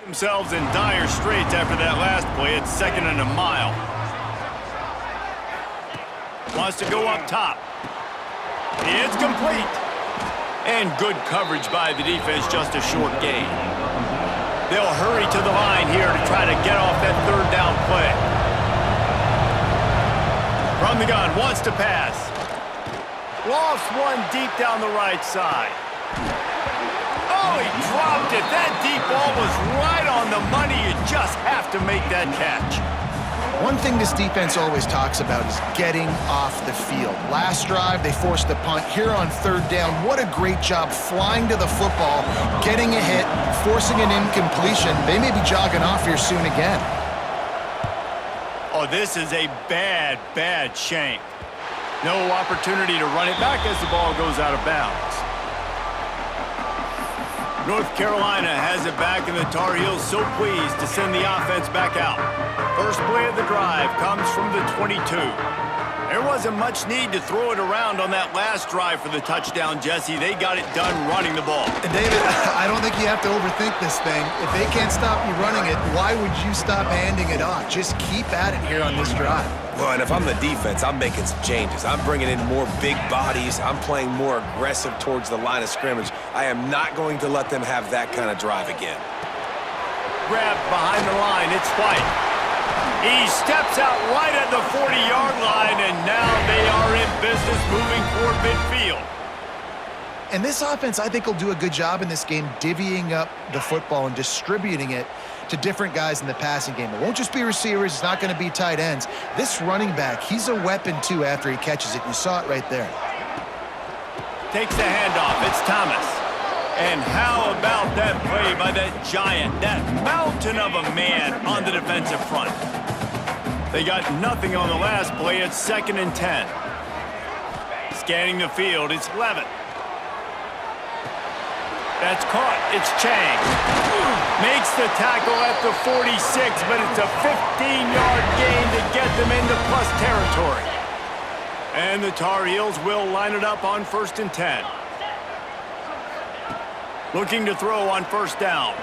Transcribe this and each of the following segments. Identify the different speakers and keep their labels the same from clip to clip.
Speaker 1: Themselves in dire straits after that last play. It's 2nd and a mile. Wants to go up top. It's complete. And good coverage by the defense, just a short gain. They'll hurry to the line here to try to get off that 3rd down play. From the gun, wants to pass. Lofts one deep down the right side. Oh, he dropped it. That deep ball was right on the money. You just have to make that catch.
Speaker 2: One thing this defense always talks about is getting off the field. Last drive, they forced the punt. Here on 3rd down, what a great job flying to the football, getting a hit, forcing an incompletion. They may be jogging off here soon again.
Speaker 1: Oh, this is a bad, bad shank. No opportunity to run it back as the ball goes out of bounds. North Carolina has it back, and the Tar Heels so pleased to send the offense back out. First play of the drive comes from the 22. There wasn't much need to throw it around on that last drive for the touchdown, Jesse. They got it done running the ball.
Speaker 2: And David, I don't think you have to overthink this thing. If they can't stop you running it, why would you stop handing it off? Just keep at it here on this drive.
Speaker 3: Well, and if I'm the defense, I'm making some changes. I'm bringing in more big bodies. I'm playing more aggressive towards the line of scrimmage. I am not going to let them have that kind of drive again.
Speaker 1: Grabbed behind the line. It's White. He steps out right at the 40-yard line, and now they are in business moving toward midfield.
Speaker 2: And this offense, I think, will do a good job in this game divvying up the football and distributing it to different guys in the passing game. It won't just be receivers. It's not going to be tight ends. This running back, he's a weapon, too, after he catches it. You saw it right there.
Speaker 1: Takes the handoff. It's Thomas. And how about that play by that giant, that mountain of a man on the defensive front? They got nothing on the last play. It's 2nd and 10. Scanning the field, it's Levitt. That's caught. It's Chang. Makes the tackle at the 46, but it's a 15-yard gain to get them into plus territory. And the Tar Heels will line it up on 1st and 10. Looking to throw on 1st down.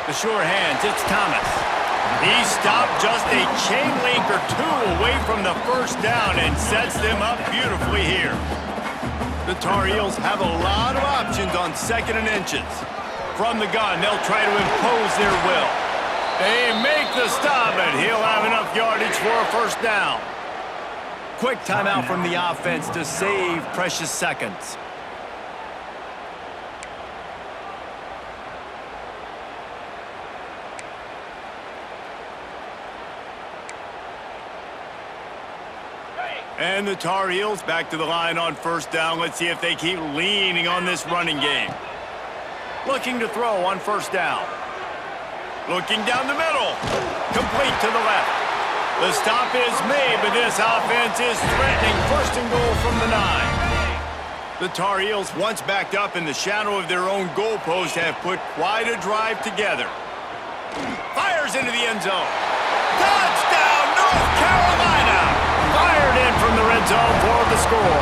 Speaker 1: The sure hands, it's Thomas. He stopped just a chain link or 2 away from the 1st down and sets them up beautifully here. The Tar Heels have a lot of options on 2nd and inches. From the gun, they'll try to impose their will. They make the stop, and he'll have enough yardage for a 1st down. Quick timeout from the offense to save precious seconds. And the Tar Heels back to the line on 1st down. Let's see if they keep leaning on this running game. Looking to throw on 1st down. Looking down the middle. Complete to the left. The stop is made, but this offense is threatening 1st and goal from the 9. The Tar Heels, once backed up in the shadow of their own goalpost, have put quite a drive together. Fires into the end zone. Touchdown, North Carolina! Fired in from the red zone for the score.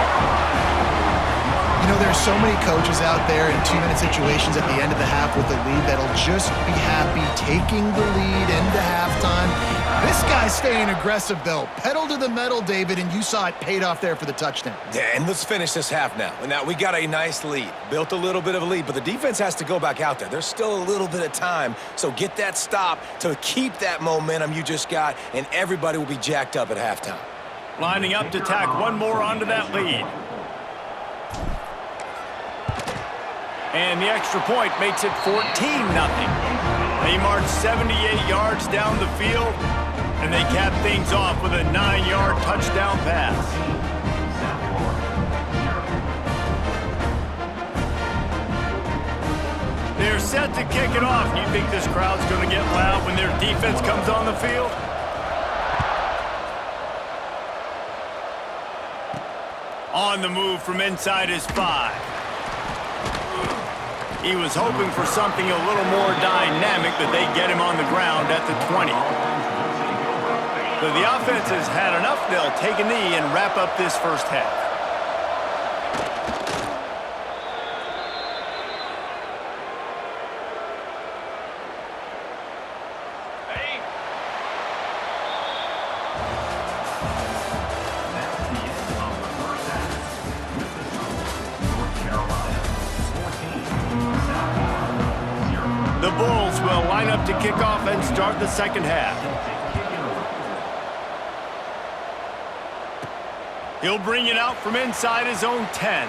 Speaker 2: You know, there's so many coaches out there in 2-minute situations at the end of the half with the lead that'll just be happy taking the lead into halftime. This guy's staying aggressive, though. Pedal to the metal, David, and you saw it paid off there for the touchdown.
Speaker 3: Yeah, and let's finish this half now. And now we got a nice lead. Built a little bit of a lead, but the defense has to go back out there. There's still a little bit of time, so get that stop to keep that momentum you just got, and everybody will be jacked up at halftime.
Speaker 1: Lining up to tack one more onto that lead. And the extra point makes it 14-0. They march 78 yards down the field, and they cap things off with a 9-yard touchdown pass. They're set to kick it off. You think this crowd's going to get loud when their defense comes on the field? On the move from inside his 5. He was hoping for something a little more dynamic, but they get him on the ground at the 20. So the offense has had enough. They'll take a knee and wrap up this first half. line up to kick off and start the second half. He'll bring it out from inside his own 10.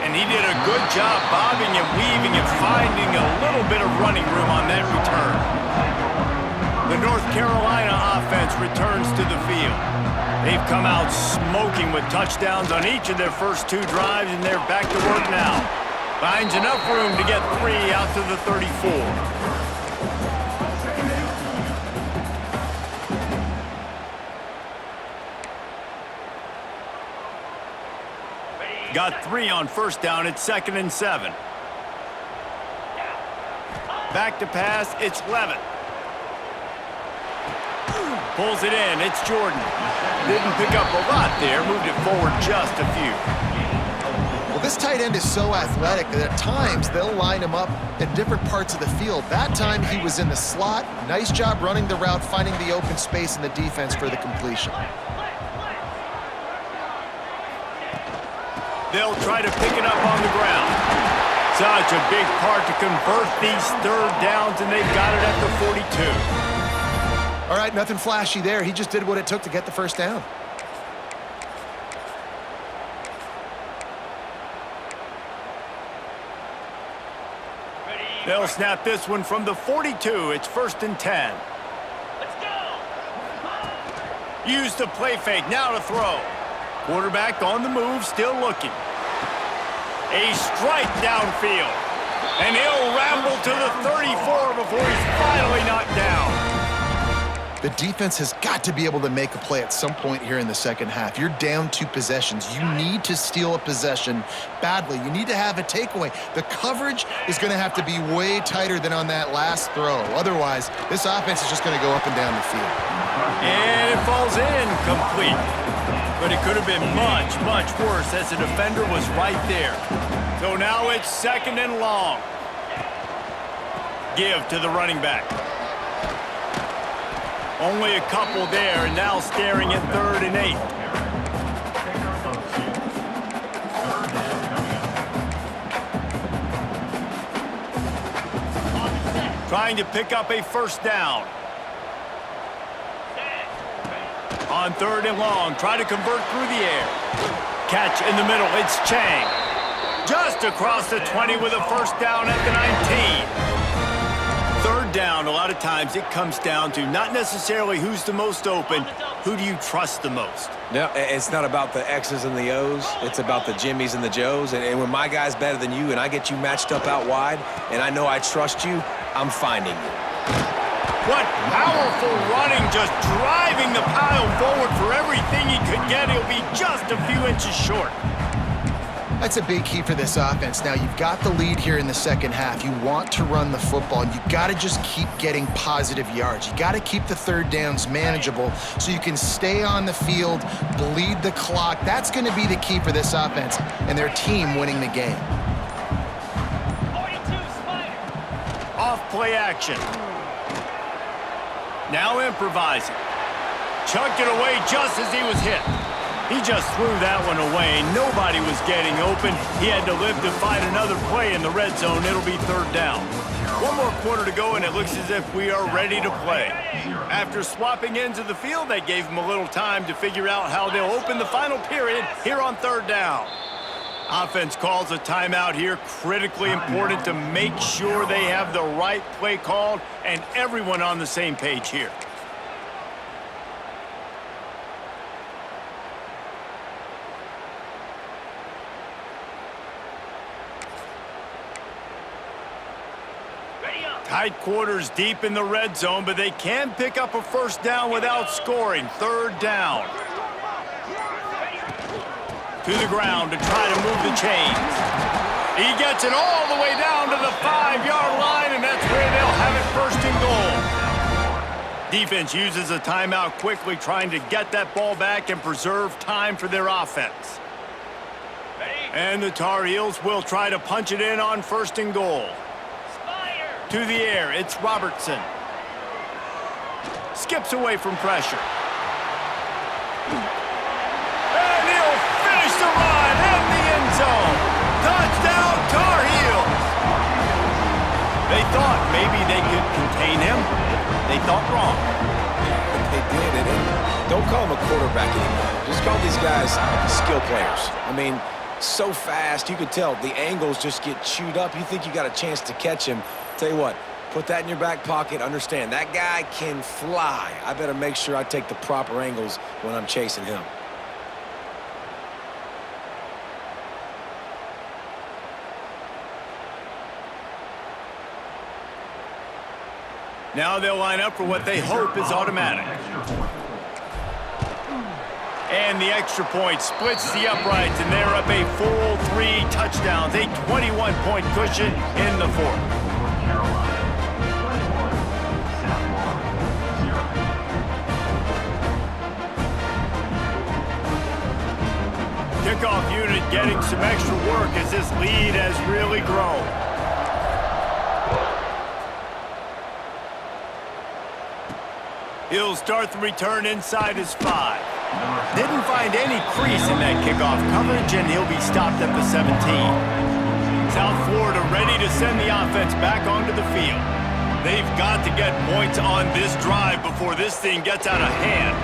Speaker 1: And he did a good job bobbing and weaving and finding a little bit of running room on that return. The North Carolina offense returns to the field. They've come out smoking with touchdowns on each of their first 2 drives, and they're back to work now. Finds enough room to get 3 out to the 34. Got 3 on first down. It's 2nd and 7. Back to pass. It's Levitt. Pulls it in. It's Jordan. Didn't pick up a lot there. Moved it forward just a few.
Speaker 2: Well, this tight end is so athletic that at times they'll line him up in different parts of the field. That time he was in the slot. Nice job running the route, finding the open space in the defense for the completion.
Speaker 1: They'll try to pick it up on the ground. Such a big part to convert these third downs, and they've got it at the 42.
Speaker 2: All right, nothing flashy there. He just did what it took to get the first down.
Speaker 1: They'll snap this one from the 42. It's 1st and 10. Let's go. Use the play fake. Now to throw. Quarterback on the move, still looking. A strike downfield. And he'll ramble to the 34 before he's finally knocked down.
Speaker 2: The defense has got to be able to make a play at some point here in the second half. You're down 2 possessions. You need to steal a possession badly. You need to have a takeaway. The coverage is going to have to be way tighter than on that last throw. Otherwise, this offense is just going to go up and down the field.
Speaker 1: And it falls in complete. But it could have been much, much worse as the defender was right there. So now it's 2nd and long. Give to the running back. Only a couple there, and now staring at 3rd and 8. Trying to pick up a first down. On 3rd and long, try to convert through the air. Catch in the middle, it's Chang. Just across the 20 with a first down at the 19. 3rd down, a lot of times it comes down to not necessarily who's the most open, who do you trust the most?
Speaker 3: No, it's not about the X's and the O's. It's about the Jimmys and the Joes. And when my guy's better than you and I get you matched up out wide and I know I trust you, I'm finding you.
Speaker 1: What powerful running, just driving the pile forward for everything he could get. He'll be just a few inches short.
Speaker 2: That's a big key for this offense. Now, you've got the lead here in the second half. You want to run the football, and you've got to just keep getting positive yards. You got to keep the 3rd downs manageable so you can stay on the field, bleed the clock. That's going to be the key for this offense and their team winning the game.
Speaker 1: 42 Spider. Off play action. Now improvising. Chucked it away just as he was hit. He just threw that one away. Nobody was getting open. He had to live to find another play in the red zone. It'll be 3rd down. 1 more quarter to go, and it looks as if we are ready to play. After swapping ends of the field, that gave them a little time to figure out how they'll open the final period here on 3rd down. Offense calls a timeout here. Critically important to make sure they have the right play called and everyone on the same page here. Tight quarters deep in the red zone, but they can pick up a first down without scoring. 3rd down. To the ground to try to move the chains. He gets it all the way down to the 5-yard line, and that's where they'll have it 1st and goal. Defense uses a timeout quickly, trying to get that ball back and preserve time for their offense. And the Tar Heels will try to punch it in on 1st and goal. To the air, it's Robertson. Skips away from pressure. And he'll finish the run in the end zone. Touchdown, Tar Heels. They they could contain him. They thought wrong.
Speaker 3: They did, and don't call him a quarterback anymore. Just call these guys skill players. I mean, so fast, you could tell the angles just get chewed up. You think you got a chance to catch him. Tell you what, put that in your back pocket. Understand, that guy can fly. I better make sure I take the proper angles when I'm chasing him.
Speaker 1: Now they'll line up for what they hope is automatic. And the extra point splits the uprights, and they're up a full 3 touchdowns, a 21-point cushion in the fourth. Kickoff unit getting some extra work as this lead has really grown. He'll start the return inside his 5. Didn't find any crease in that kickoff coverage, and he'll be stopped at the 17. South Florida ready to send the offense back onto the field. They've got to get points on this drive before this thing gets out of hand.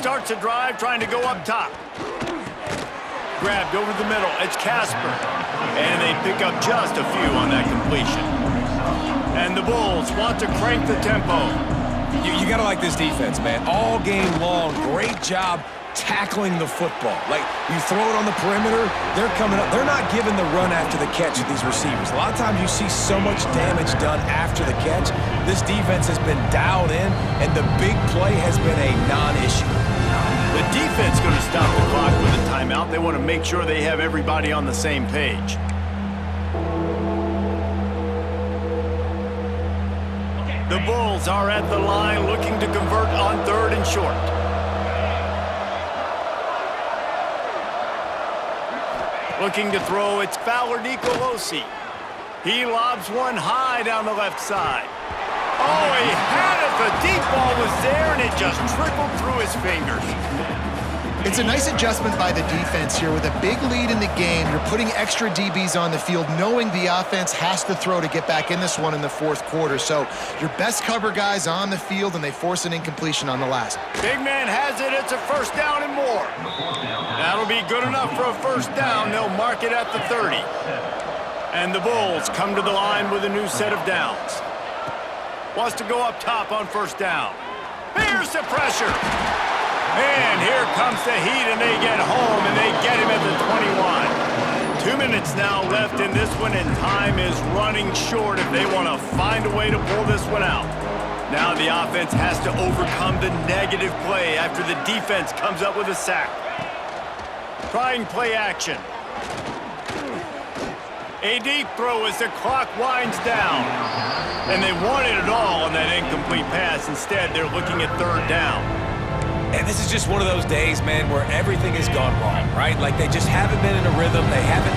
Speaker 1: Starts a drive trying to go up top. Grabbed over the middle. It's Casper. And they pick up just a few on that completion. And the Bulls want to crank the tempo.
Speaker 3: You got to like this defense, man. All game long, great job tackling the football. Like, you throw it on the perimeter, they're coming up. They're not giving the run after the catch with these receivers. A lot of times you see so much damage done after the catch. This defense has been dialed in, and the big play has been a non-issue.
Speaker 1: The defense going to stop the clock with a timeout. They want to make sure they have everybody on the same page. The Bulls are at the line looking to convert on 3rd and short. Looking to throw, it's Fowler Nicolosi. He lobs one high down the left side. Oh, he had it. The deep ball was there, and it just trickled through his fingers.
Speaker 2: It's a nice adjustment by the defense here. With a big lead in the game, you're putting extra DBs on the field, knowing the offense has to throw to get back in this one in the 4th quarter. So your best cover guys on the field, and they force an incompletion on the last.
Speaker 1: Big man has it. It's a 1st down and more. That'll be good enough for a 1st down. They'll mark it at the 30. And the Bulls come to the line with a new set of downs. Wants to go up top on 1st down. Here's the pressure. And here comes the Heat, and they get home, and they get him at the 21. 2 minutes now left in this one, and time is running short if they want to find a way to pull this one out. Now the offense has to overcome the negative play after the defense comes up with a sack. Trying play action. A deep throw as the clock winds down. And they wanted it all on that incomplete pass. Instead, they're looking at 3rd down.
Speaker 3: And this is just one of those days, man, where everything has gone wrong, right? Like, they just haven't been in a rhythm. They haven't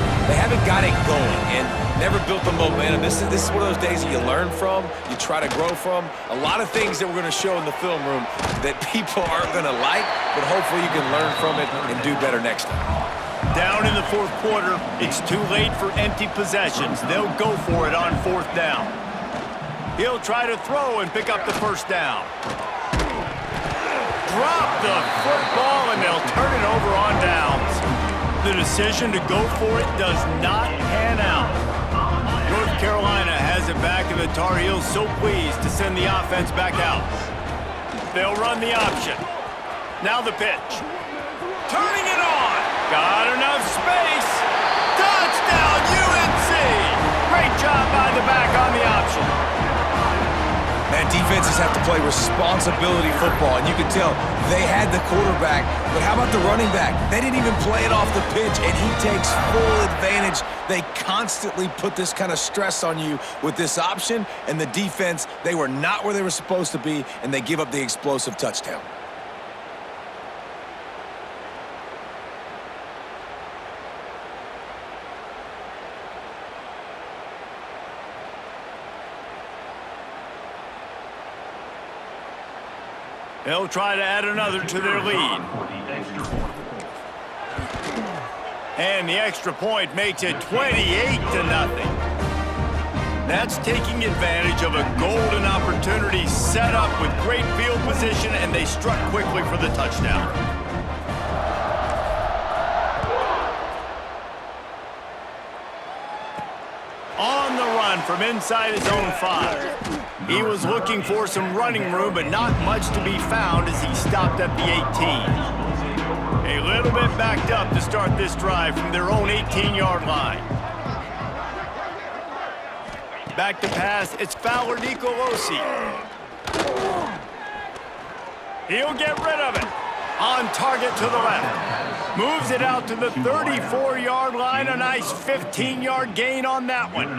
Speaker 3: got it going and never built the momentum. This is one of those days that you learn from, you try to grow from. A lot of things that we're going to show in the film room that people aren't going to like, but hopefully you can learn from it and do better next time.
Speaker 1: Down in the 4th quarter, it's too late for empty possessions. They'll go for it on 4th down. He'll try to throw and pick up the 1st down. Drop the football, and they'll turn it over on downs. The decision to go for it does not pan out. North Carolina has it back, and the Tar Heels so pleased to send the offense back out. They'll run the option. Now the pitch. Turning it on. Got enough space. Touchdown, UNC! Great job by the back on the option.
Speaker 3: Man, defenses have to play responsibility football, and you can tell they had the quarterback, but how about the running back? They didn't even play it off the pitch, and he takes full advantage. They constantly put this kind of stress on you with this option, and the defense, they were not where they were supposed to be, and they give up the explosive touchdown.
Speaker 1: They'll try to add another to their lead. And the extra point makes it 28-0. That's taking advantage of a golden opportunity set up with great field position, and they struck quickly for the touchdown. On the run from inside his own 5. He was looking for some running room, but not much to be found as he stopped at the 18. A little bit backed up to start this drive from their own 18-yard line. Back to pass, it's Fowler Nicolosi. He'll get rid of it. On target to the left. Moves it out to the 34-yard line. A nice 15-yard gain on that one.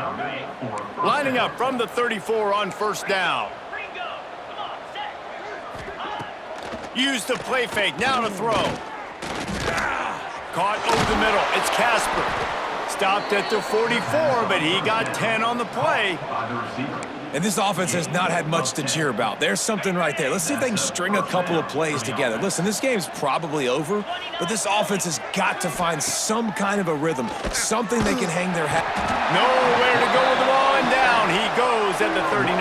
Speaker 1: Lining up from the 34 on first down. Use the play fake, now to throw. Caught over the middle, it's Casper. Stopped at the 44, but he got 10 on the play.
Speaker 3: And this offense has not had much to cheer about. There's something right there. Let's see if they can string a couple of plays together. Listen, this game's probably over, but this offense has got to find some kind of a rhythm, something they can hang their hat.
Speaker 1: Nowhere to go with the ball, and down he goes at the 39.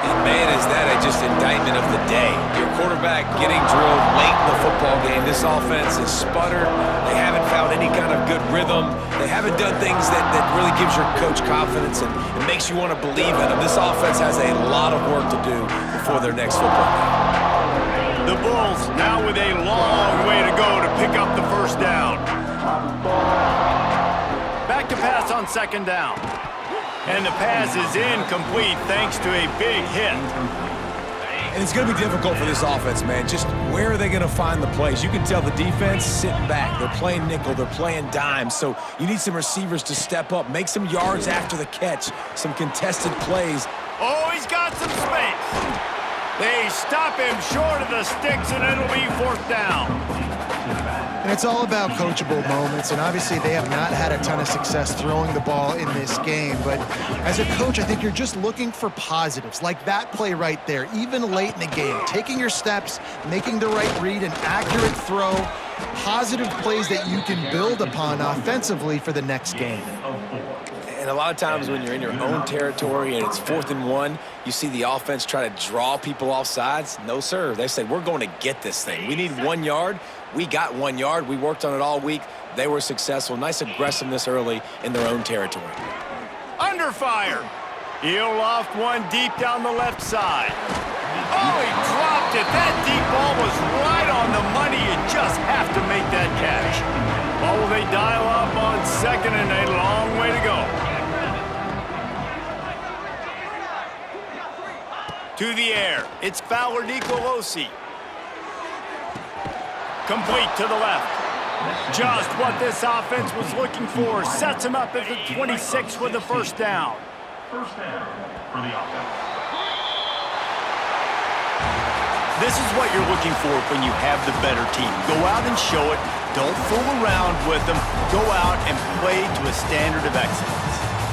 Speaker 3: And man, is that just indictment of the day. Your quarterback getting drilled late in the football game. This offense is sputtered. They haven't found any kind of good rhythm. They haven't done things that really gives your coach confidence and makes you want to believe in them. This offense has a lot of work to do before their next football game.
Speaker 1: The Bulls now with a long way to go to pick up the first down. Back to pass on second down. And the pass is incomplete thanks to a big hit.
Speaker 3: And it's going to be difficult for this offense, man. Just where are they going to find the plays? You can tell the defense sitting back. They're playing nickel. They're playing dime. So you need some receivers to step up, make some yards after the catch, some contested plays.
Speaker 1: Oh, he's got some space. They stop him short of the sticks, and it'll be fourth down.
Speaker 2: And it's all about coachable moments, and obviously they have not had a ton of success throwing the ball in this game. But as a coach, I think you're just looking for positives, like that play right there, even late in the game. Taking your steps, making the right read, an accurate throw, positive plays that you can build upon offensively for the next game.
Speaker 3: And a lot of times when you're in your own territory and it's 4th and 1, you see the offense try to draw people off sides. No, sir. They said, we're going to get this thing. We need 1 yard. We got 1 yard. We worked on it all week. They were successful. Nice aggressiveness early in their own territory.
Speaker 1: Under fire. He'll loft one deep down the left side. Oh, he dropped it. That deep ball was right on the money. You just have to make that catch. What will they dial up on second and a long way to go? To the air, it's Fowler Nicolosi. Complete to the left. Just what this offense was looking for. Sets him up at the 26 with the first down.
Speaker 4: First down for the offense.
Speaker 1: This is what you're looking for when you have the better team. Go out and show it. Don't fool around with them. Go out and play to a standard of excellence.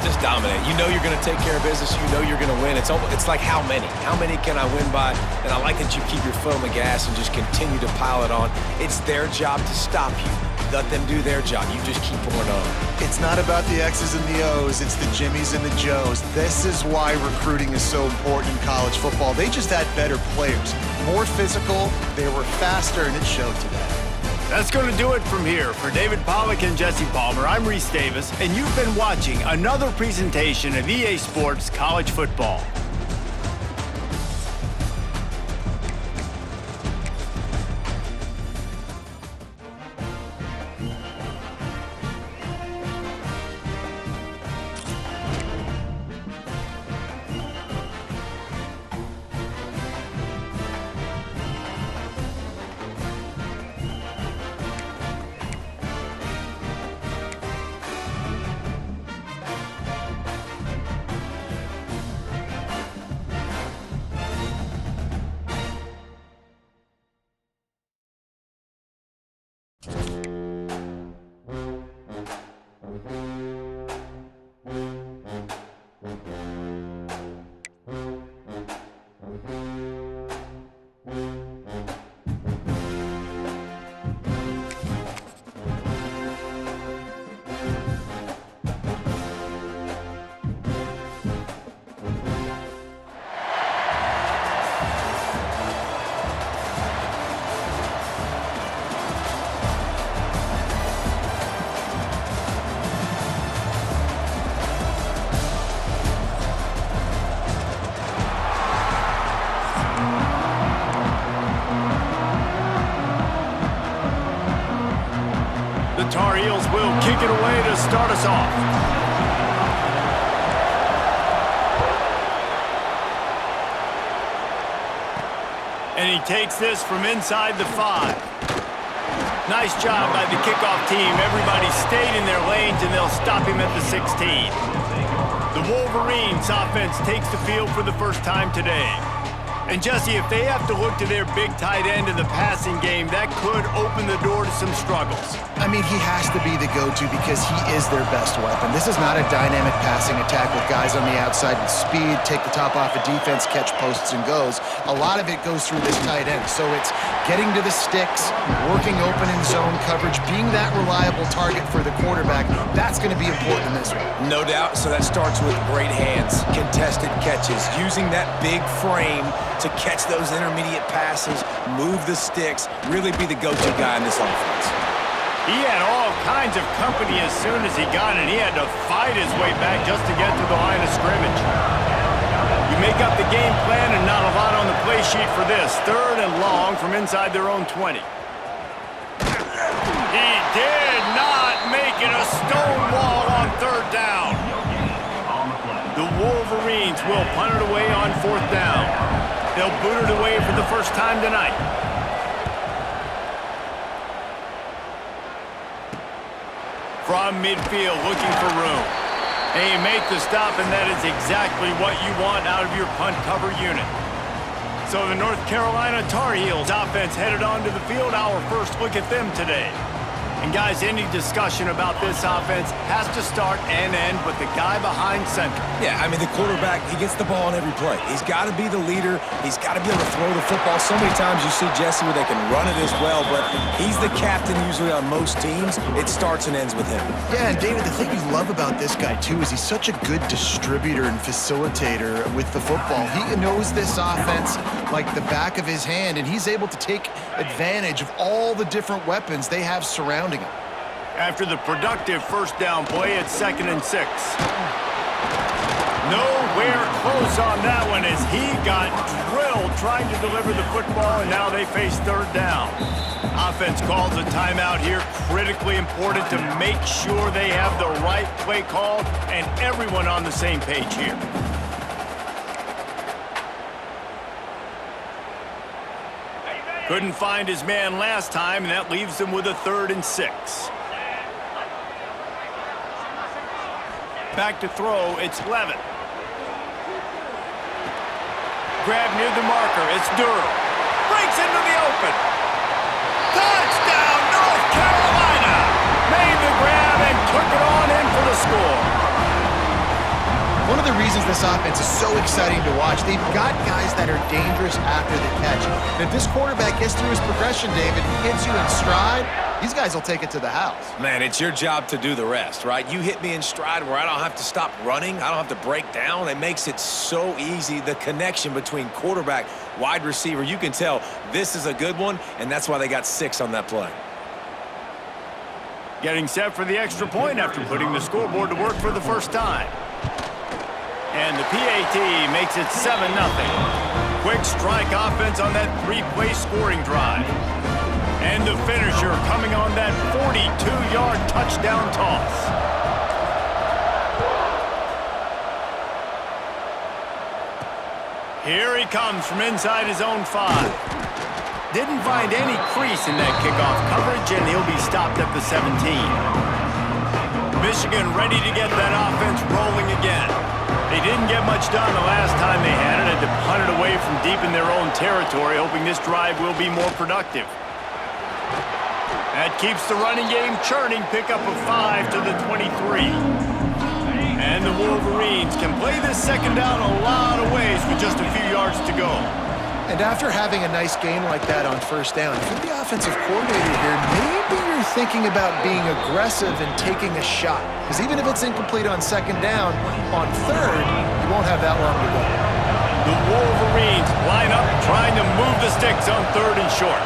Speaker 3: Just dominate. You know you're going to take care of business. You know you're going to win. It's like how many? How many can I win by? And I like that you keep your foot on the gas and just continue to pile it on. It's their job to stop you. Let them do their job. You just keep pouring on.
Speaker 2: It's not about the X's and the O's. It's the Jimmies and the Joes. This is why recruiting is so important in college football. They just had better players, more physical, they were faster, and it showed today.
Speaker 1: That's going to do it from here. For David Pollack and Jesse Palmer, I'm Reese Davis, and you've been watching another presentation of EA Sports College Football. Tar Heels will kick it away to start us off. And he takes this from inside the 5. Nice job by the kickoff team. Everybody stayed in their lanes, and they'll stop him at the 16. The Wolverines offense takes the field for the first time today. And Jesse, if they have to look to their big tight end in the passing game, that could open the door to some struggles.
Speaker 2: I mean, he has to be the go-to because he is their best weapon. This is not a dynamic passing attack with guys on the outside with speed, take the top off a defense, catch posts and goes. A lot of it goes through this tight end. So it's getting to the sticks, working open in zone coverage, being that reliable target for the quarterback. That's going to be important in this one.
Speaker 3: No doubt. So that starts with great hands, contested catches, using that big frame to catch those intermediate passes, move the sticks, really be the go-to guy in this offense.
Speaker 1: He had all kinds of company as soon as he got it. He had to fight his way back just to get to the line of scrimmage. You make up the game plan and not a lot on the play sheet for this. 3rd and long from inside their own 20. He did not make it a stone wall on 3rd down. The Wolverines will punt it away on 4th down. They'll boot it away for the first time tonight. From midfield, looking for room. And you make the stop, and that is exactly what you want out of your punt cover unit. So the North Carolina Tar Heels offense headed onto the field. Our first look at them today. And guys, any discussion about this offense has to start and end with the guy behind center.
Speaker 3: Yeah, I mean, the quarterback, he gets the ball on every play. He's got to be the leader. He's got to be able to throw the football. So many times you see Jesse where they can run it as well, but he's the captain usually on most teams. It starts and ends with him.
Speaker 2: Yeah, and David, the thing you love about this guy, too, is he's such a good distributor and facilitator with the football. He knows this offense like the back of his hand, and he's able to take advantage of all the different weapons they have surrounding him.
Speaker 1: After the productive first down play, it's 2nd and 6. Nowhere close on that one as he got drilled trying to deliver the football, and now they face 3rd down. Offense calls a timeout here, critically important to make sure they have the right play call and everyone on the same page here. Couldn't find his man last time, and that leaves him with a 3rd and 6. Back to throw, it's Levin. Grab near the marker, it's Durham. Breaks into the open. Touchdown, North Carolina! Made the grab and took it on in for the score.
Speaker 2: One of the reasons this offense is so exciting to watch, they've got guys that are dangerous after the catch. And if this quarterback gets through his progression, David, he hits you in stride, these guys will take it to the house.
Speaker 3: Man, it's your job to do the rest, right? You hit me in stride where I don't have to stop running. I don't have to break down. It makes it so easy. The connection between quarterback, wide receiver, you can tell this is a good one, and that's why they got 6 on that play.
Speaker 1: Getting set for the extra point after putting the scoreboard to work for the first time. And the PAT makes it 7-0. Quick strike offense on that 3-play scoring drive. And the finisher coming on that 42-yard touchdown toss. Here he comes from inside his own 5. Didn't find any crease in that kickoff coverage, and he'll be stopped at the 17. Michigan ready to get that offense rolling again. They didn't get much done the last time they had it. Had to punt it away from deep in their own territory, hoping this drive will be more productive. That keeps the running game churning. Pickup of 5 to the 23. And the Wolverines can play this 2nd down a lot of ways with just a few yards to go.
Speaker 2: And after having a nice game like that on 1st down, if you're the offensive coordinator here, maybe you're thinking about being aggressive and taking a shot. Because even if it's incomplete on 2nd down, on 3rd, you won't have that long to go.
Speaker 1: The Wolverines line up trying to move the sticks on 3rd and short.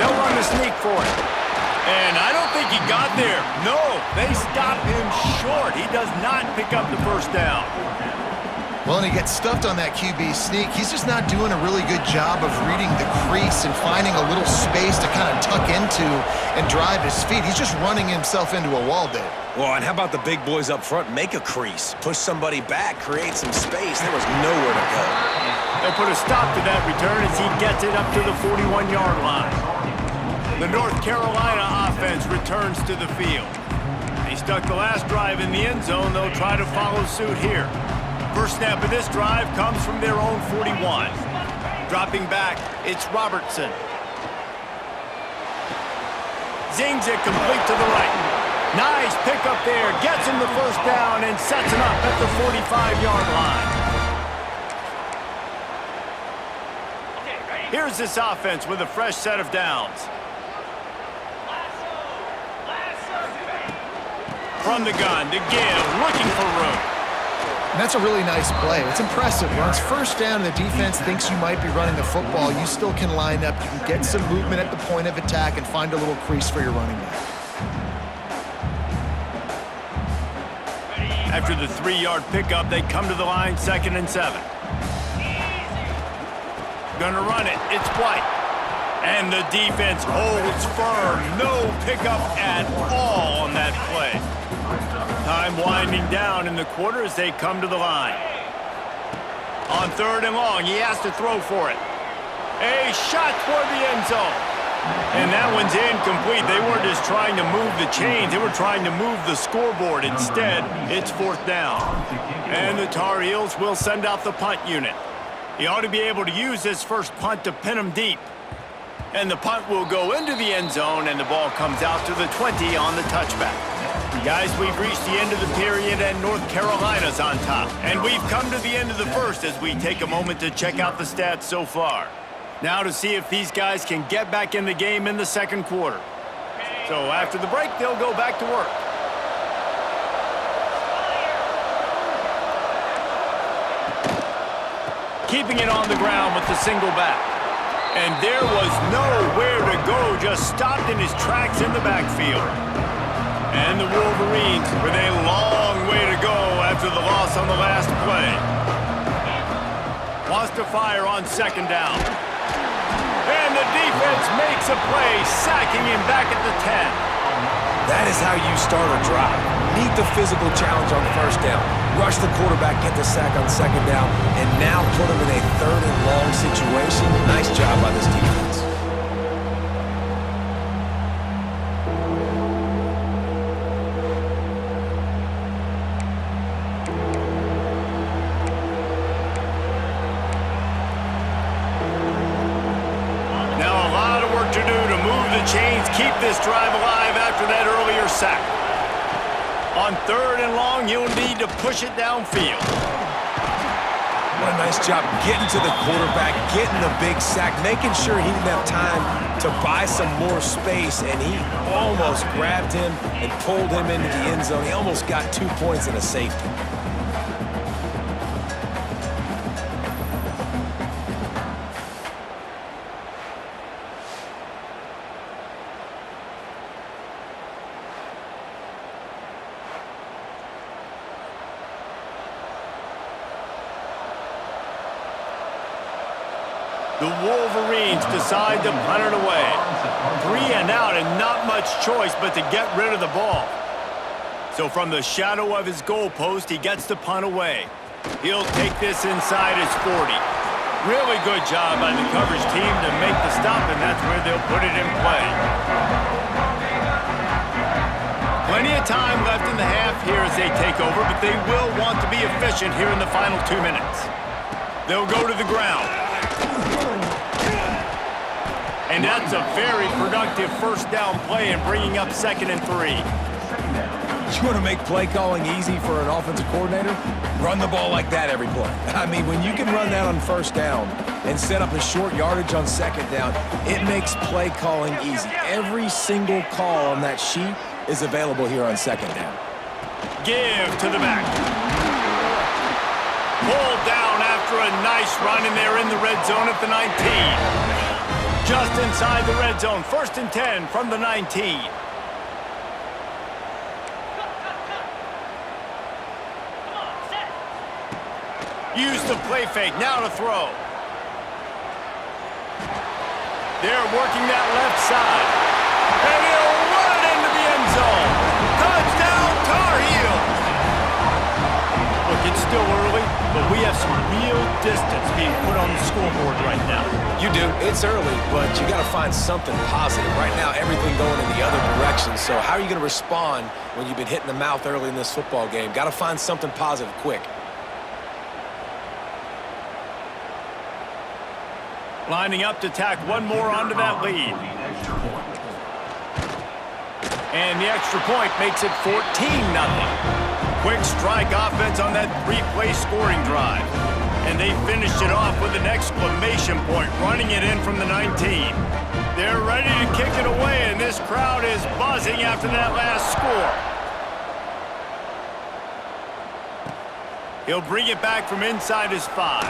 Speaker 1: They'll run the sneak for it. And I don't think he got there. No, they stop him short. He does not pick up the first down.
Speaker 2: Well, and he gets stuffed on that QB sneak. He's just not doing a really good job of reading the crease and finding a little space to kind of tuck into and drive his feet. He's just running himself into a wall there.
Speaker 3: Well, and how about the big boys up front? Make a crease, push somebody back, create some space. There was nowhere to go.
Speaker 1: They put a stop to that return as he gets it up to the 41-yard line. The North Carolina offense returns to the field. They stuck the last drive in the end zone. They'll try to follow suit here. First snap of this drive comes from their own 41. Dropping back, it's Robertson. Zings it complete to the right. Nice pickup there. Gets him the first down and sets him up at the 45-yard line. Here's this offense with a fresh set of downs. From the gun to give, looking for room.
Speaker 2: And that's a really nice play. It's impressive. When it's first down and the defense thinks you might be running the football, you still can line up. You can get some movement at the point of attack and find a little crease for your running back.
Speaker 1: After the 3-yard pickup, they come to the line, 2nd and 7. Gonna run it. It's White. And the defense holds firm. No pickup at all on that play. Time winding down in the quarter as they come to the line. On 3rd and long, he has to throw for it. A shot toward the end zone. And that one's incomplete. They weren't just trying to move the chains. They were trying to move the scoreboard. Instead, it's 4th down. And the Tar Heels will send out the punt unit. He ought to be able to use this first punt to pin him deep. And the punt will go into the end zone, and the ball comes out to the 20 on the touchback. Guys, we've reached the end of the period, and North Carolina's on top. And we've come to the end of the first as we take a moment to check out the stats so far. Now to see if these guys can get back in the game in the second quarter. So after the break, they'll go back to work. Keeping it on the ground with the single back. And there was nowhere to go, just stopped in his tracks in the backfield. And the Wolverines with a long way to go after the loss on the last play. Wants to fire on 2nd down. And the defense makes a play, sacking him back at the 10.
Speaker 3: That is how you start a drive. Meet the physical challenge on 1st down. Rush the quarterback, get the sack on 2nd down, and now put him in a 3rd and long situation. Nice job by this defense.
Speaker 1: Now a lot of work to do to move the chains, keep this drive alive after that earlier sack. On 3rd and long, you'll need to push it downfield.
Speaker 3: What a nice job getting to the quarterback, getting the big sack, making sure he didn't have time to buy some more space, and he almost grabbed him and pulled him into the end zone. He almost got 2 points and a safety.
Speaker 1: The Wolverines decide to punt it away. 3 and out and not much choice but to get rid of the ball. So from the shadow of his goalpost, he gets the punt away. He'll take this inside his 40. Really good job by the coverage team to make the stop, and that's where they'll put it in play. Plenty of time left in the half here as they take over, but they will want to be efficient here in the final 2 minutes. They'll go to the ground. And that's a very productive 1st down play and bringing up 2nd and 3.
Speaker 3: You want to make play calling easy for an offensive coordinator? Run the ball like that every play. I mean, when you can run that on 1st down and set up a short yardage on 2nd down, it makes play calling easy. Every single call on that sheet is available here on 2nd down.
Speaker 1: Give to the back. Pulled down after a nice run, and they're in the red zone at the 19. Just inside the red zone, 1st and 10 from the 19. Use the play fake, now to throw. They're working that left side. And he'll run it into the end zone. Touchdown, Tar Heels! Look, it's still early, but we have some real distance being put on the scoreboard right now.
Speaker 3: You do. It's early, but you got to find something positive. Right now, everything going in the other direction. So how are you going to respond when you've been hit in the mouth early in this football game? Got to find something positive quick.
Speaker 1: Lining up to tack one more onto that lead. And the extra point makes it 14-0. Quick strike offense on that three-play scoring drive. And they finished it off with an exclamation point, running it in from the 19. They're ready to kick it away, and this crowd is buzzing after that last score. He'll bring it back from inside his 5.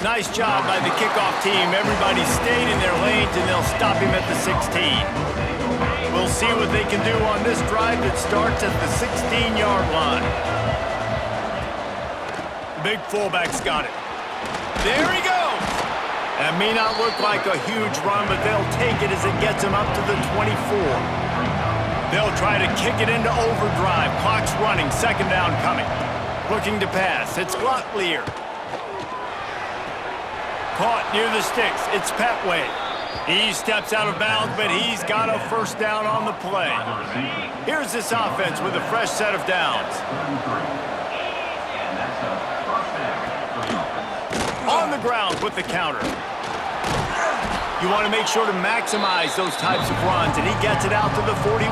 Speaker 1: Nice job by the kickoff team. Everybody stayed in their lanes, and they'll stop him at the 16. We'll see what they can do on this drive that starts at the 16-yard line. Big fullback's got it. There he goes! That may not look like a huge run, but they'll take it as it gets him up to the 24. They'll try to kick it into overdrive. Clock's running. Second down coming. Looking to pass. It's Locklear. Caught near the sticks. It's Petway. He steps out of bounds, but he's got a first down on the play. Here's this offense with a fresh set of downs. On the ground with the counter. You want to make sure to maximize those types of runs, and he gets it out to the 41.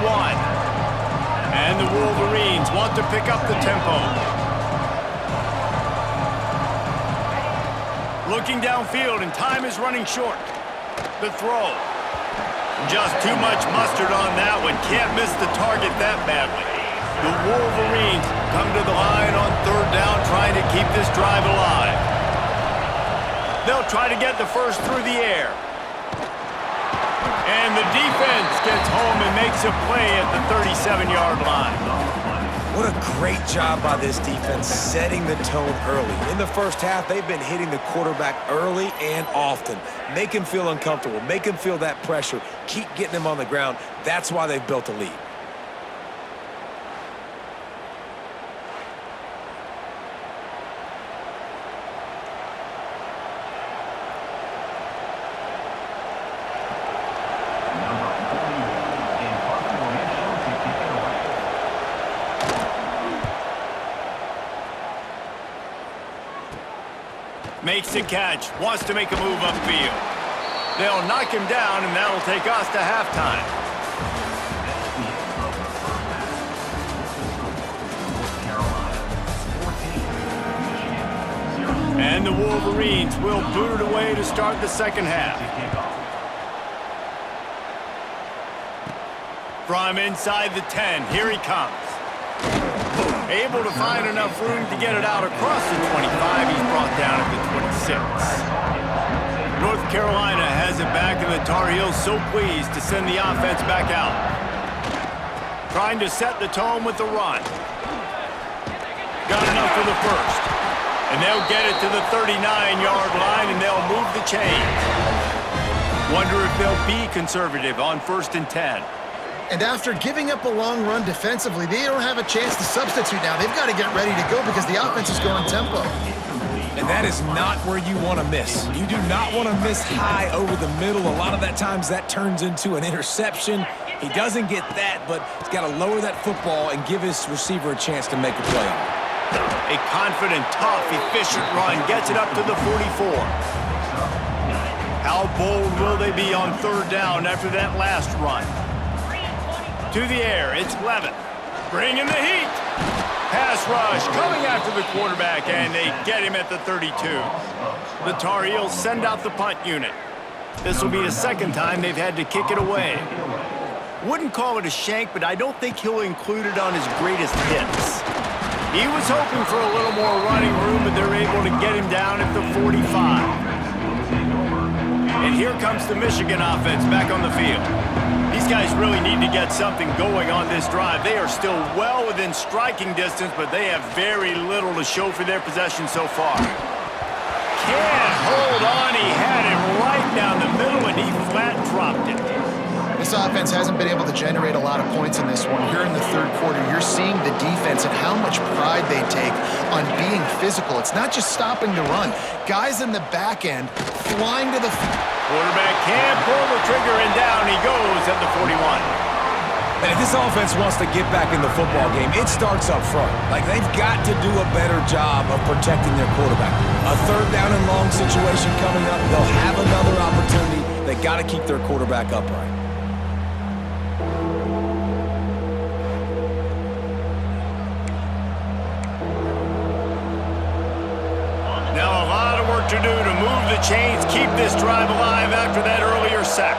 Speaker 1: And the Wolverines want to pick up the tempo. Looking downfield, and time is running short. The throw. Just too much mustard on that one. Can't miss the target that badly. The Wolverines come to the line on third down, trying to keep this drive alive. They'll try to get the first through the air. And the defense gets home and makes a play at the 37-yard line.
Speaker 3: What a great job by this defense setting the tone early. In the first half, they've been hitting the quarterback early and often. Make him feel uncomfortable. Make him feel that pressure. Keep getting him on the ground. That's why they've built a lead.
Speaker 1: Makes the catch, wants to make a move upfield. They'll knock him down, and that'll take us to halftime. And the Wolverines will boot it away to start the second half. From inside the 10, here he comes. Able to find enough room to get it out across the 25. He's brought down at the 26. North Carolina has it back, and the Tar Heels so pleased to send the offense back out. Trying to set the tone with the run. Got enough for the first. And they'll get it to the 39-yard line, and they'll move the chains. Wonder if they'll be conservative on 1st and 10.
Speaker 2: And after giving up a long run defensively, they don't have a chance to substitute now. They've got to get ready to go because the offense is going tempo.
Speaker 3: And that is not where you want to miss. You do not want to miss high over the middle. A lot of that times that turns into an interception. He doesn't get that, but he's got to lower that football and give his receiver a chance to make a play.
Speaker 1: A confident, tough, efficient run gets it up to the 44. How bold will they be on third down after that last run? To the air, it's Levin. Bringing the heat. Pass rush coming after the quarterback, and they get him at the 32. The Tar Heels send out the punt unit. This will be the second time they've had to kick it away. Wouldn't call it a shank, but I don't think he'll include it on his greatest hits. He was hoping for a little more running room, but they're able to get him down at the 45. And here comes the Michigan offense back on the field. These guys really need to get something going on this drive. They are still well within striking distance, but they have very little to show for their possession so far. Can't hold on. He had it right down the middle, and he flat dropped it.
Speaker 2: This offense hasn't been able to generate a lot of points in this one. Here in the third quarter, you're seeing the defense and how much pride they take on being physical. It's not just stopping the run. Guys in the back end flying to the...
Speaker 1: Quarterback can't pull the trigger, and down he goes at the 41.
Speaker 3: And if this offense wants to get back in the football game, it starts up front. Like, they've got to do a better job of protecting their quarterback. A third down and long situation coming up. They'll have another opportunity. They got to keep their quarterback upright.
Speaker 1: Now a lot of work to do to move the chains, keep this drive alive after that earlier sack.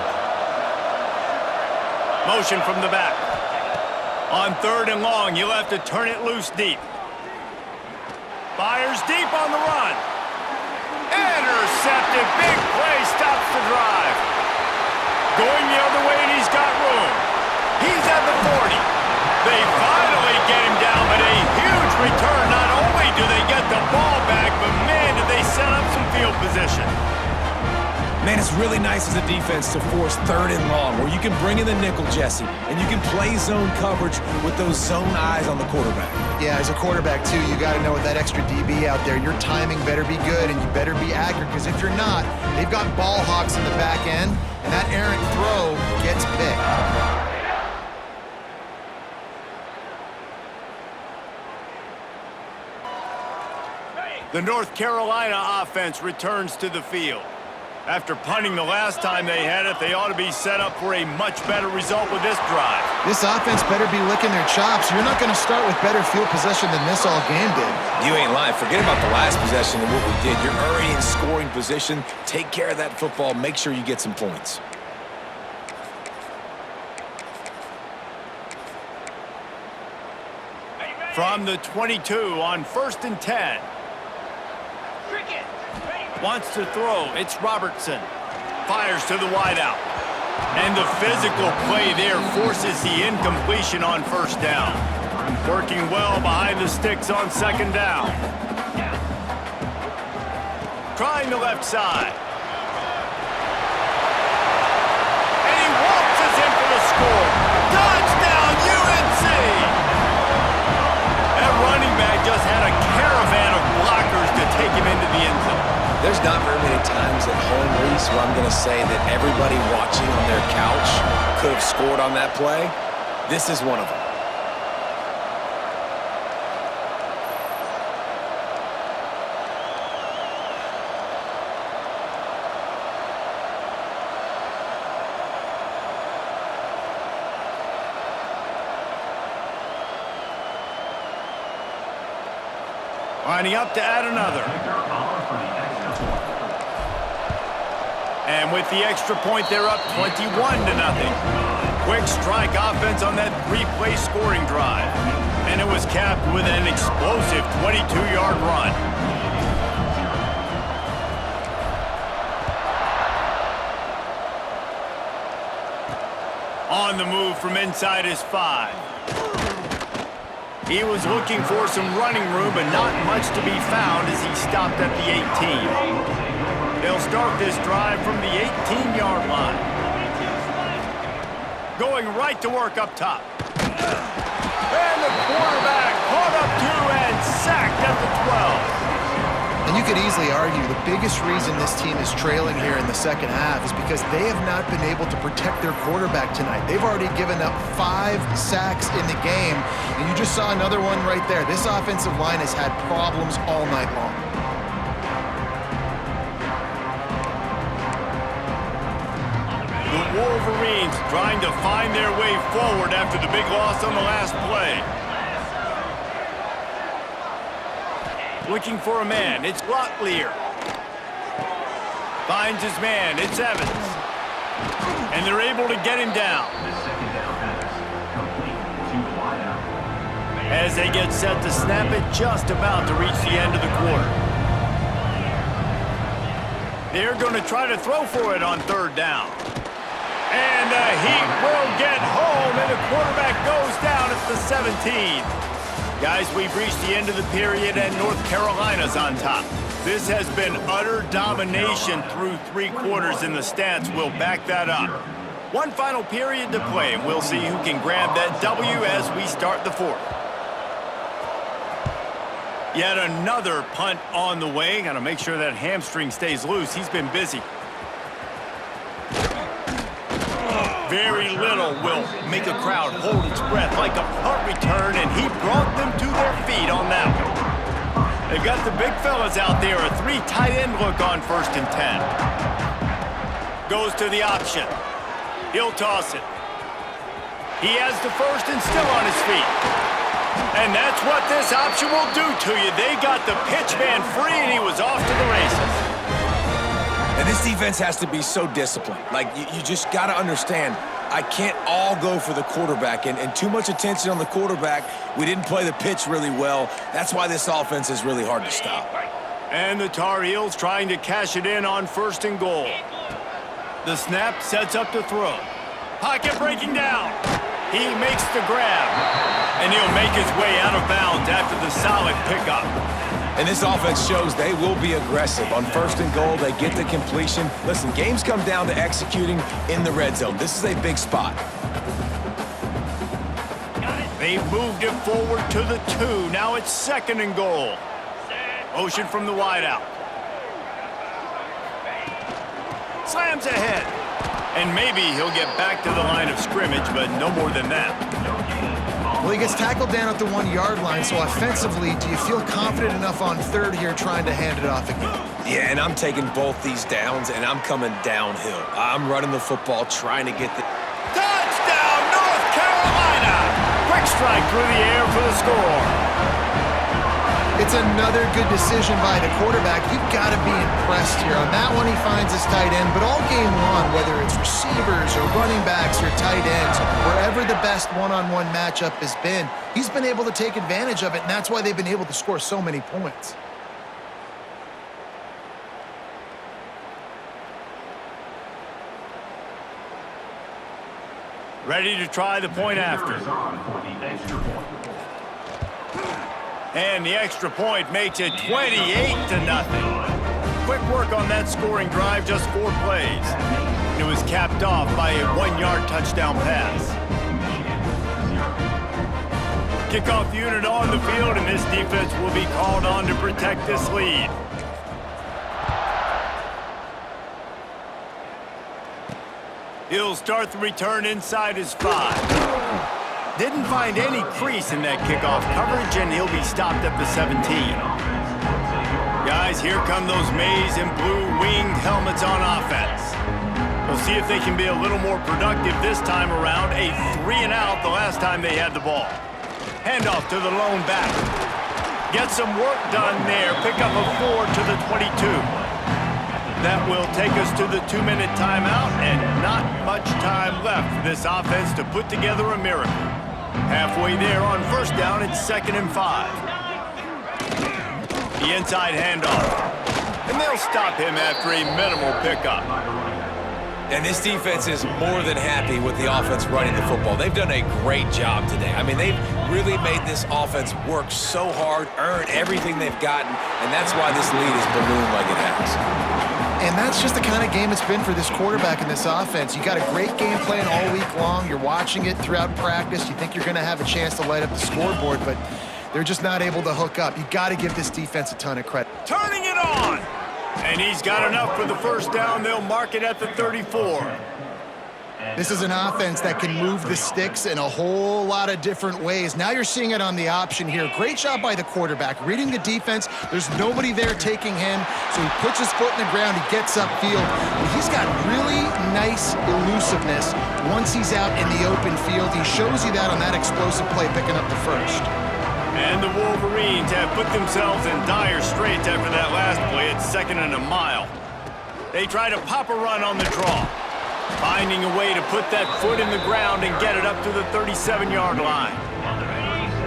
Speaker 1: Motion from the back. On third and long, you'll have to turn it loose deep. Fires deep on the run. Intercepted. Big play stops the drive. Going the other way, and he's got room. He's at the 40. They finally get him down, but a huge return. Not only do they get the ball back, but man, did they set up some field position.
Speaker 3: Man, it's really nice as a defense to force third and long, where you can bring in the nickel, Jesse, and you can play zone coverage with those zone eyes on the quarterback.
Speaker 2: Yeah, as a quarterback, too, you got to know with that extra DB out there, your timing better be good and you better be accurate, because if you're not, they've got ball hawks in the back end, and that errant throw gets picked.
Speaker 1: The North Carolina offense returns to the field. After punting the last time they had it, they ought to be set up for a much better result with this drive.
Speaker 2: This offense better be licking their chops. You're not going to start with better field possession than this all game did.
Speaker 3: You ain't lying. Forget about the last possession and what we did. You're already in scoring position. Take care of that football. Make sure you get some points.
Speaker 1: From the 22 on 1st and 10. Wants to throw. It's Robertson. Fires to the wideout. And the physical play there forces the incompletion on 1st down. Working well behind the sticks on 2nd down. Trying the left side. And he waltzes in for the score. Touchdown, UNC! That running back just had a caravan of blockers to take him into the end zone.
Speaker 3: There's not very many times at home, Reese, where I'm going to say that everybody watching on their couch could have scored on that play. This is one of them.
Speaker 1: Lining up to add another. And with the extra point, they're up 21-0. Quick strike offense on that 3-play scoring drive. And it was capped with an explosive 22-yard run. On the move from inside his 5. He was looking for some running room, but not much to be found as he stopped at the 18. They'll start this drive from the 18-yard line. Going right to work up top. And the quarterback caught up to and sacked at the 12.
Speaker 2: And you could easily argue the biggest reason this team is trailing here in the second half is because they have not been able to protect their quarterback tonight. They've already given up 5 sacks in the game, and you just saw another one right there. This offensive line has had problems all night long.
Speaker 1: The Wolverines trying to find their way forward after the big loss on the last play. Looking for a man. It's Locklear. Finds his man. It's Evans. And they're able to get him down. As they get set to snap it, just about to reach the end of the quarter. They're going to try to throw for it on third down. And the Heat will get home, and the quarterback goes down at the 17. Guys, we've reached the end of the period, and North Carolina's on top. This has been utter domination through 3 quarters, and the stats will back that up. One final period to play, and we'll see who can grab that W as we start the 4th. Yet another punt on the way. Got to make sure that hamstring stays loose. He's been busy. Very little will make a crowd hold its breath like a punt return, and he brought them to their feet on that one. They've got the big fellas out there. A 3 tight end look on 1st and 10. Goes to the option. He'll toss it. He has the 1st and still on his feet. And that's what this option will do to you. They got the pitch man free, and he was off to the races.
Speaker 3: And this defense has to be so disciplined. Like, you just got to understand, I can't all go for the quarterback, and too much attention on the quarterback. We didn't play the pitch really well. That's why this offense is really hard to stop.
Speaker 1: And the Tar Heels trying to cash it in on 1st and goal. The snap sets up to throw. Pocket breaking down. He makes the grab, and he'll make his way out of bounds after the solid pickup.
Speaker 3: And this offense shows they will be aggressive. On 1st and goal, they get the completion. Listen, games come down to executing in the red zone. This is a big spot.
Speaker 1: They've moved it forward to the 2. Now it's 2nd and goal. Motion from the wideout. Slams ahead. And maybe he'll get back to the line of scrimmage, but no more than that.
Speaker 2: Well, he gets tackled down at the 1-yard line, so offensively, do you feel confident enough on 3rd here trying to hand it off again?
Speaker 3: Yeah, and I'm taking both these downs, and I'm coming downhill. I'm running the football, trying to get the...
Speaker 1: Touchdown, North Carolina! Quick strike through the air for the score.
Speaker 2: It's another good decision by the quarterback. You've got to be impressed here. On that one, he finds his tight end, but all game long, whether it's receivers or running backs or tight ends, wherever the best one-on-one matchup has been, he's been able to take advantage of it, and that's why they've been able to score so many points.
Speaker 1: Ready to try the point after. And the extra point makes it 28-0. Quick work on that scoring drive, just 4 plays. And it was capped off by a 1-yard touchdown pass. Kickoff unit on the field, and this defense will be called on to protect this lead. He'll start the return inside his 5. Didn't find any crease in that kickoff coverage, and he'll be stopped at the 17. Guys, here come those maize and blue winged helmets on offense. We'll see if they can be a little more productive this time around. A 3-and-out the last time they had the ball. Handoff to the lone back. Get some work done there. Pick up a 4 to the 22. That will take us to the 2-minute timeout, and not much time left for this offense to put together a miracle. Halfway there on 1st down, it's 2nd and 5. The inside handoff. And they'll stop him after a minimal pickup.
Speaker 3: And this defense is more than happy with the offense running the football. They've done a great job today. I mean, they've really made this offense work so hard, earn everything they've gotten, and that's why this lead is ballooned like it has.
Speaker 2: And that's just the kind of game it's been for this quarterback in this offense. You got a great game plan all week long. You're watching it throughout practice. You think you're going to have a chance to light up the scoreboard, but they're just not able to hook up. You got to give this defense a ton of credit.
Speaker 1: Turning it on! And he's got enough for the 1st down. They'll mark it at the 34.
Speaker 2: This is an offense that can move the sticks in a whole lot of different ways. Now you're seeing it on the option here. Great job by the quarterback. Reading the defense, there's nobody there taking him, so he puts his foot in the ground, he gets upfield. And he's got really nice elusiveness once he's out in the open field. He shows you that on that explosive play, picking up the 1st.
Speaker 1: And the Wolverines have put themselves in dire straits after that last play at 2nd and a mile. They try to pop a run on the draw, finding a way to put that foot in the ground and get it up to the 37-yard line.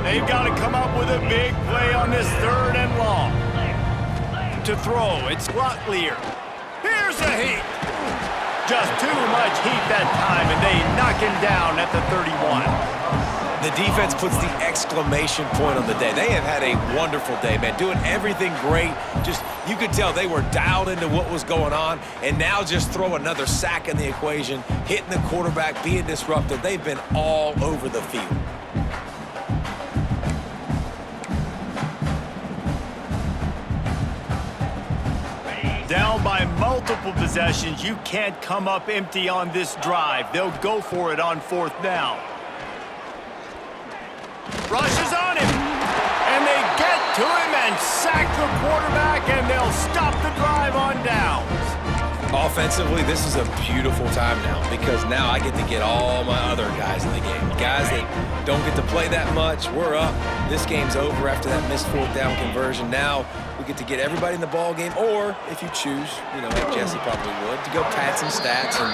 Speaker 1: They've got to come up with a big play on this 3rd and long. To throw, it's Locklear. Here There's the heat. Just too much heat that time, and they knock him down at the 31.
Speaker 3: The defense puts the exclamation point on the day. They have had a wonderful day, man, doing everything great. Just, you could tell they were dialed into what was going on, and now just throw another sack in the equation, hitting the quarterback, being disruptive. They've been all over the field.
Speaker 1: Down by multiple possessions, you can't come up empty on this drive. They'll go for it on 4th down. Rushes on him, and they get to him and sack the quarterback, and they'll stop the drive on downs.
Speaker 3: Offensively, this is a beautiful time now because now I get to get all my other guys in the game. Guys that don't get to play that much, we're up. This game's over after that missed 4th down conversion. Now we get to get everybody in the ball game, or if you choose, you know, like Jesse probably would, to go pad some stats and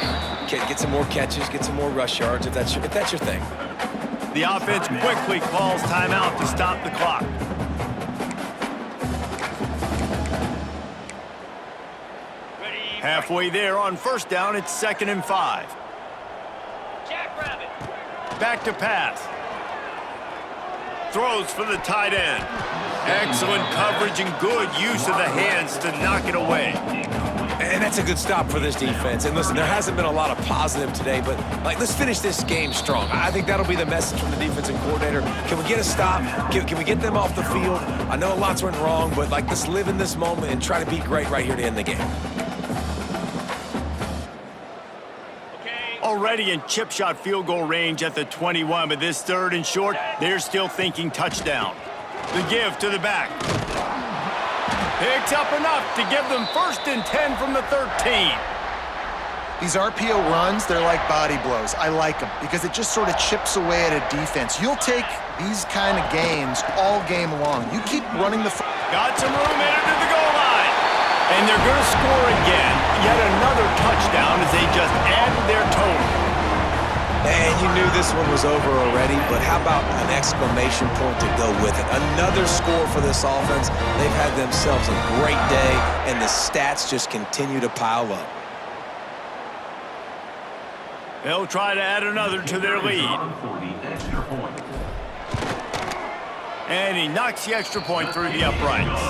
Speaker 3: get some more catches, get some more rush yards if that's your thing.
Speaker 1: The offense quickly calls timeout to stop the clock. Halfway there on 1st down, it's 2nd and 5. Back to pass. Throws for the tight end. Excellent coverage and good use of the hands to knock it away.
Speaker 3: And that's a good stop for this defense. And listen, there hasn't been a lot of positive today, but let's finish this game strong. I think that'll be the message from the defensive coordinator. Can we get a stop? Can we get them off the field? I know lots went wrong, but let's live in this moment and try to be great right here to end the game.
Speaker 1: Already in chip shot field goal range at the 21, but this 3rd and short, they're still thinking touchdown. The give to the back. Picks up enough to give them 1st and 10 from the 13.
Speaker 2: These RPO runs, they're like body blows. I like them because it just sort of chips away at a defense. You'll take these kind of games all game long. You keep running the...
Speaker 1: Got some room headed to the goal line. And they're going to score again. Yet another touchdown as they just add to their total.
Speaker 3: And you knew this one was over already, but how about an exclamation point to go with it? Another score for this offense. They've had themselves a great day, and the stats just continue to pile up.
Speaker 1: They'll try to add another to their lead. And he knocks the extra point through the uprights.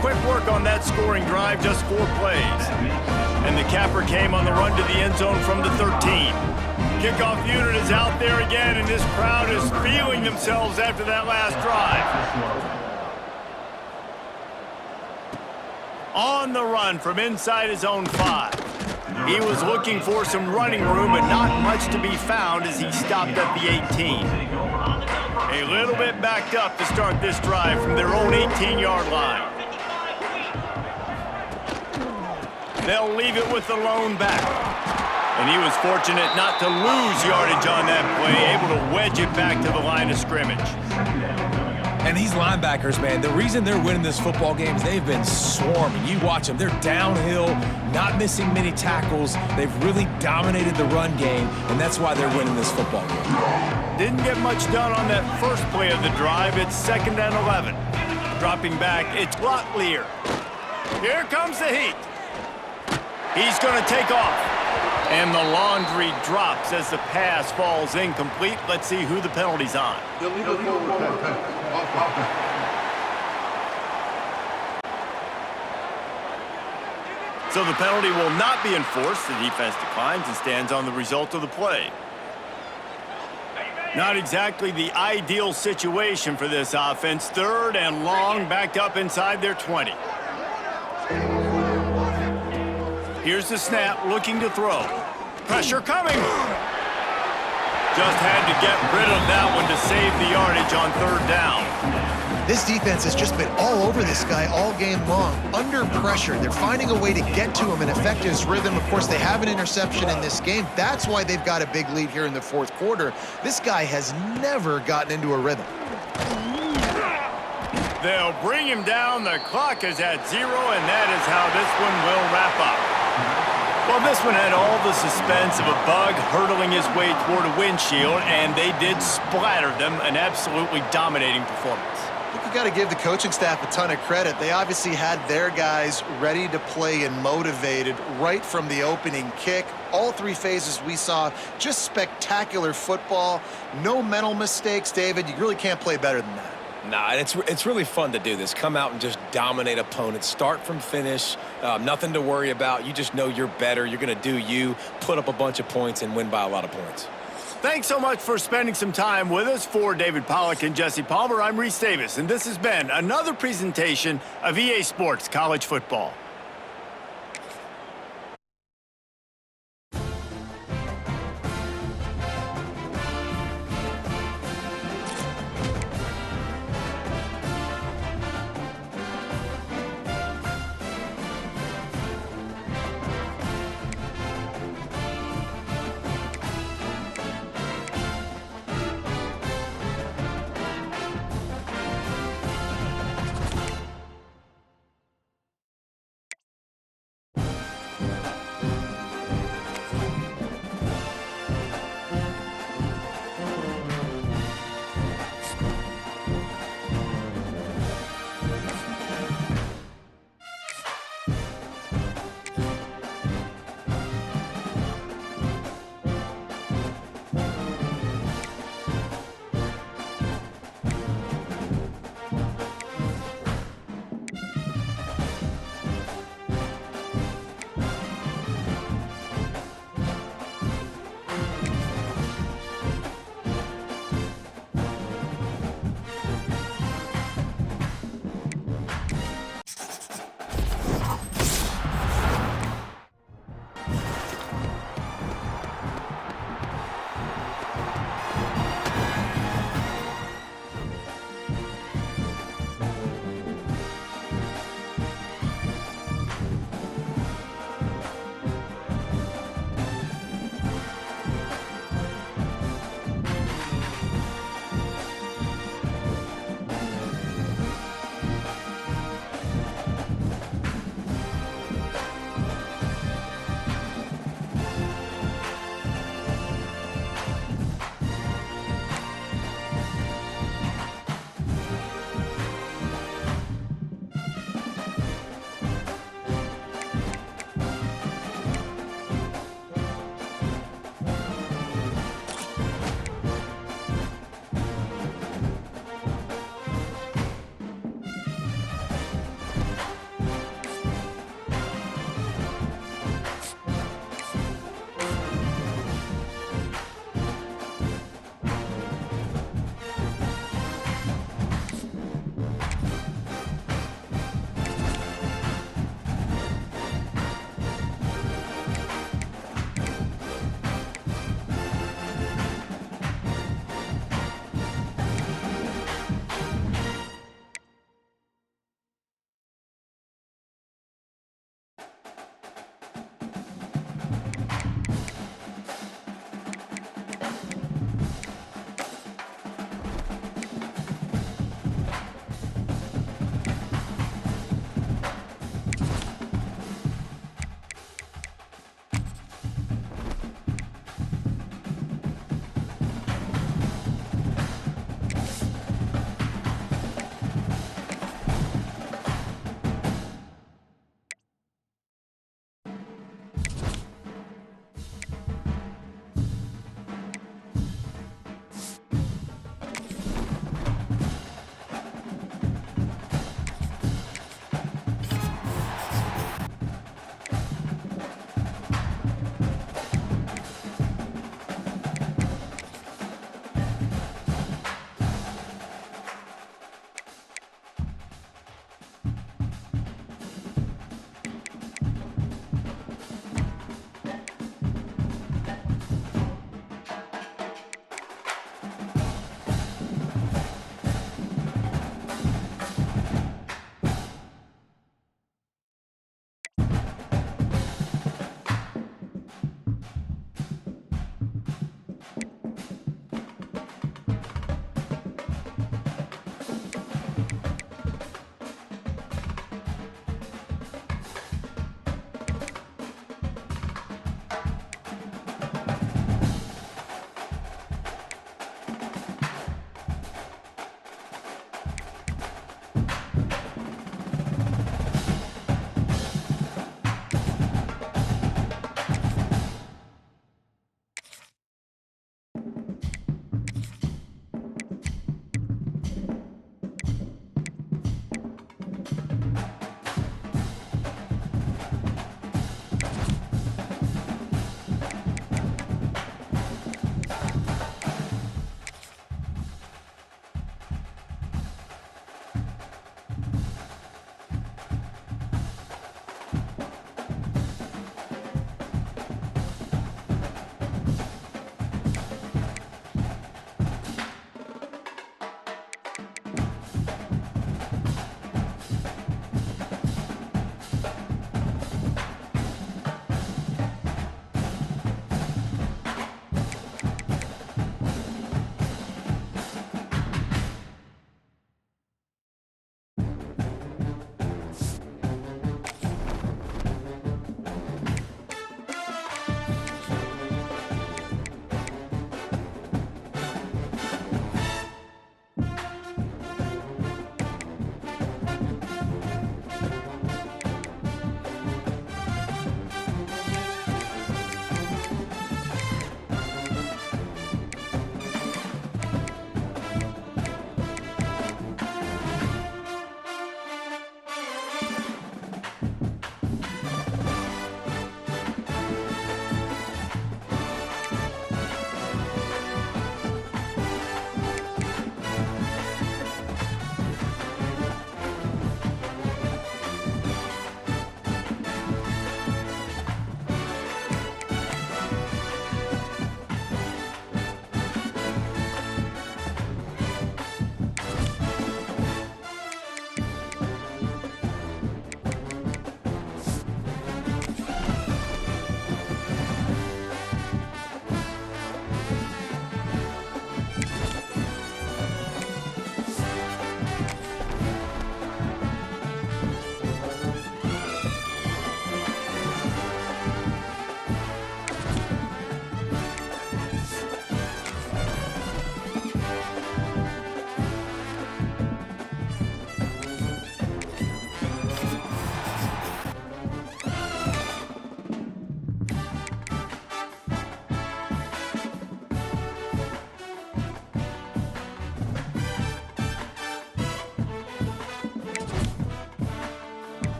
Speaker 1: Quick work on that scoring drive, just 4 plays. And the capper came on the run to the end zone from the 13. Kickoff unit is out there again, and this crowd is feeling themselves after that last drive. On the run from inside his own 5. He was looking for some running room, but not much to be found as he stopped at the 18. A little bit backed up to start this drive from their own 18-yard line. They'll leave it with the lone back. And he was fortunate not to lose yardage on that play, able to wedge it back to the line of scrimmage.
Speaker 3: And these linebackers, man, the reason they're winning this football game is they've been swarming. You watch them. They're downhill, not missing many tackles. They've really dominated the run game, and that's why they're winning this football game.
Speaker 1: Didn't get much done on that first play of the drive. It's 2nd and 11. Dropping back, it's Locklear. Here comes the heat. He's going to take off. And the laundry drops as the pass falls incomplete. Let's see who the penalty's on. So the penalty will not be enforced. The defense declines and stands on the result of the play. Not exactly the ideal situation for this offense. 3rd and long, backed up inside their 20. Here's the snap, looking to throw. Pressure coming. Just had to get rid of that one to save the yardage on 3rd down.
Speaker 2: This defense has just been all over this guy all game long. Under pressure, they're finding a way to get to him and affect his rhythm. Of course, they have an interception in this game. That's why they've got a big lead here in the 4th quarter. This guy has never gotten into a rhythm.
Speaker 1: They'll bring him down. The clock is at 0, and that is how this one will wrap up. Well, this one had all the suspense of a bug hurtling his way toward a windshield, and they did splatter them. An absolutely dominating performance.
Speaker 2: I think you got to give the coaching staff a ton of credit. They obviously had their guys ready to play and motivated right from the opening kick. All three phases we saw just spectacular football. No mental mistakes, David. You really can't play better than that.
Speaker 3: Nah, and it's really fun to do this. Come out and just dominate opponents. Start from finish. Nothing to worry about. You just know you're better. You're going to do you, put up a bunch of points, and win by a lot of points.
Speaker 1: Thanks so much for spending some time with us. For David Pollack and Jesse Palmer, I'm Reese Davis, and this has been another presentation of EA Sports College Football.